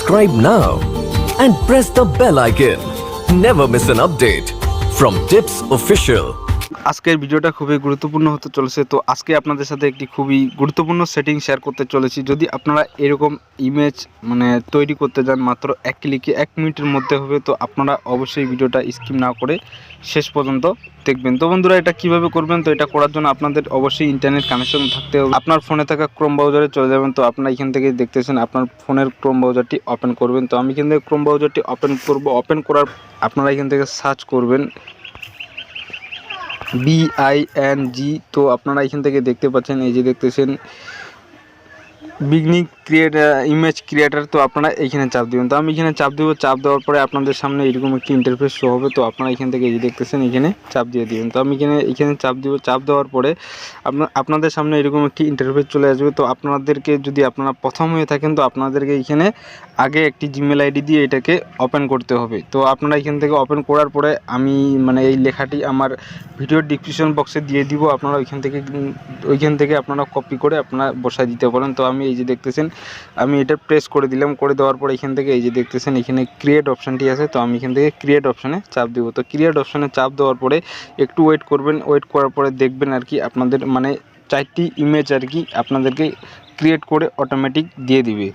Subscribe now and press the bell icon. Never miss an update from Tips Official. আজকের ভিডিওটা খুবই গুরুত্বপূর্ণ হতে চলেছে। তো আজকে আপনাদের সাথে একটি খুবই গুরুত্বপূর্ণ সেটিং শেয়ার করতে চলেছি। যদি আপনারা এরকম ইমেজ তৈরি করতে যান মাত্র এক ক্লিকে 1 মিনিটের মধ্যে হবে, তো আপনারা অবশ্যই ভিডিওটা স্কিপ না করে শেষ পর্যন্ত দেখবেন। তো বন্ধুরা, এটা কিভাবে করবেন? তো এটা করার জন্য আপনাদের অবশ্যই ইন্টারনেট কানেকশন থাকতে হবে। আপনার ফোনে থাকা ক্রোম ব্রাউজারে চলে যাবেন। তো আপনারা এখান থেকে দেখতেছেন আপনার ফোনের ক্রোম ব্রাউজারটি ওপেন করবেন। তো আমি এখান থেকে ক্রোম ব্রাউজারটি ওপেন করব। ওপেন করার আপনারা এখান থেকে সার্চ করবেন BING। তো আপনারা এখান থেকে দেখতে পাচ্ছেন, এই যে দেখতেছেন বিগনিং ইমেজ ক্রিয়েটার। তো আপনারা এইখানে চাপ দিবেন। তো আমি এখানে চাপ দেবো। চাপ দেওয়ার পরে আপনাদের সামনে এরকম একটি ইন্টারফেস শো হবে। তো আপনারা এখান থেকে এই যে দেখতেছেন এখানে চাপ দিয়ে দিবেন। তো আমি এখানে চাপ দিব। চাপ দেওয়ার পরে আপনাদের সামনে এরকম একটি ইন্টারফেস চলে আসবে। তো আপনাদেরকে যদি আপনারা প্রথম হয়ে থাকেন, তো আপনাদেরকে এখানে আগে একটি জিমেল আইডি দিয়ে এটাকে ওপেন করতে হবে। তো আপনারা এখান থেকে ওপেন করার পরে আমি এই লেখাটি আমার ভিডিওর ডিসক্রিপশন বক্সে দিয়ে দিব। আপনারা ওইখান থেকে আপনারা কপি করে আপনারা বসায় দিতে পারেন। তো আমি এই যে দেখতেছেন আমি এটা প্রেস করে দিলাম। করে দেওয়ার পরে এখান থেকে এই যে দেখতেছেন এখানে ক্রিয়েট অপশানটি আছে। তো আমি এখান থেকে ক্রিয়েট অপশানে চাপ দিব। তো ক্রিয়েট অপশানে চাপ দেওয়ার পরে একটু ওয়েট করবেন। ওয়েট করার পরে দেখবেন আর কি আপনাদের 4টি ইমেজ আর কি আপনাদেরকে ক্রিয়েট করে অটোমেটিক দিয়ে দিবে।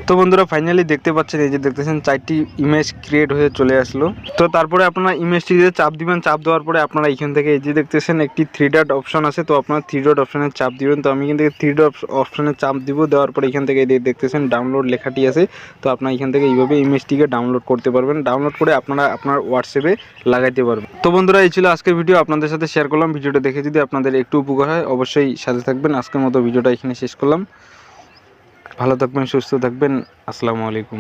তো বন্ধুরা, ফাইনালি দেখতে পাচ্ছেন, এই যে দেখতেছেন 4টি ইমেজ ক্রিয়েট হয়ে চলে আসলো। তো তারপরে আপনারা ইমেজটিতে চাপ দিবেন। চাপ দেওয়ার পরে আপনারা এখান থেকে এই যে দেখতেছেন একটি 3 ডট অপশন আছে। তো আপনারা 3 ডট অপশানে চাপ দিবেন। তো আমি এখান থেকে 3 ডট অপশানে চাপ দিব। দেওয়ার পরে এখান থেকে দেখতেছেন ডাউনলোড লেখাটি আছে। তো আপনারা এখান থেকে এইভাবে ইমেজটিকে ডাউনলোড করতে পারবেন। ডাউনলোড করে আপনারা আপনার হোয়াটসঅ্যাপে লাগাইতে পারবেন। তো বন্ধুরা, এই ছিল আজকের ভিডিও, আপনাদের সাথে শেয়ার করলাম। ভিডিওটা দেখে যদি আপনাদের একটু উপকার হয় অবশ্যই সাথে থাকবেন। আজকের মতো ভিডিওটা এখানে শেষ করলাম। ভালো থাকবেন, সুস্থ থাকবেন। আসসালামু আলাইকুম।